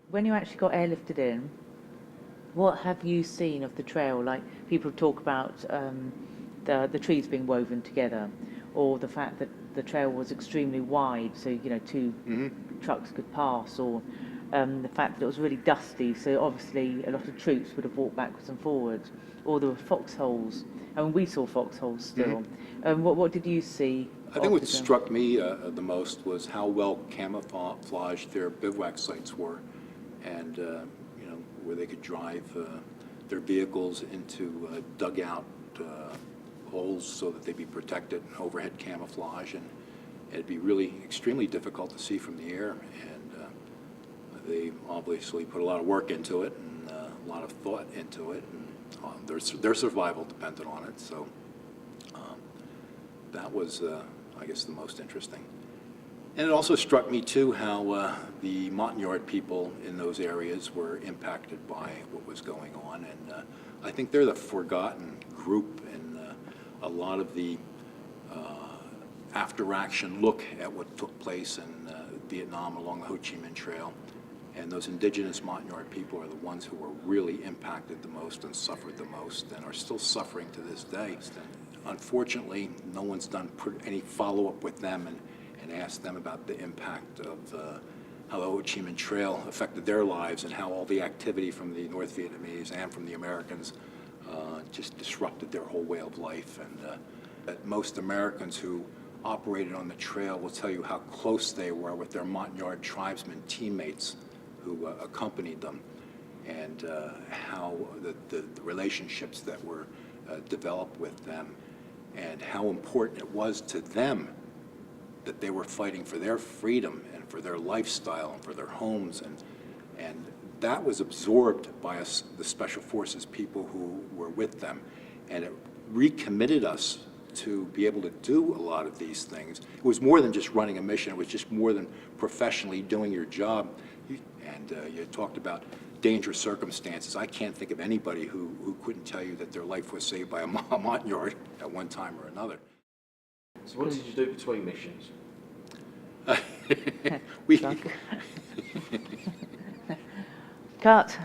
When you actually got airlifted in, what have you seen of the trail? Like people talk about the trees being woven together, or the fact that the trail was extremely wide, so two trucks could pass, or the fact that it was really dusty, so obviously a lot of troops would have walked backwards and forwards, or there were foxholes. I mean, we saw foxholes still. What did you see? I think what struck me the most was how well camouflaged their bivouac sites were, and where they could drive their vehicles into dugout holes so that they'd be protected, overhead camouflage, and it'd be really extremely difficult to see from the air. And they obviously put a lot of work into it and a lot of thought into it, and their survival depended on it. So that was, I guess, the most interesting. And it also struck me, too, how the Montagnard people in those areas were impacted by what was going on. And I think they're the forgotten group in a lot of the after-action look at what took place in Vietnam along the Ho Chi Minh Trail. And those indigenous Montagnard people are the ones who were really impacted the most and suffered the most and are still suffering to this day. Unfortunately, no one's done any follow-up with them and asked them about the impact of how the Ho Chi Minh Trail affected their lives and how all the activity from the North Vietnamese and from the Americans just disrupted their whole way of life. And that most Americans who operated on the trail will tell you how close they were with their Montagnard tribesmen teammates who accompanied them, and how the relationships that were developed with them, and how important it was to them that they were fighting for their freedom and for their lifestyle and for their homes, and that was absorbed by us, the Special Forces people who were with them, and it recommitted us to be able to do a lot of these things. It was more than just running a mission, it was just more than professionally doing your job. And you talked about dangerous circumstances. I can't think of anybody who couldn't tell you that their life was saved by a Montagnard at one time or another. So what did you do between missions? we cut.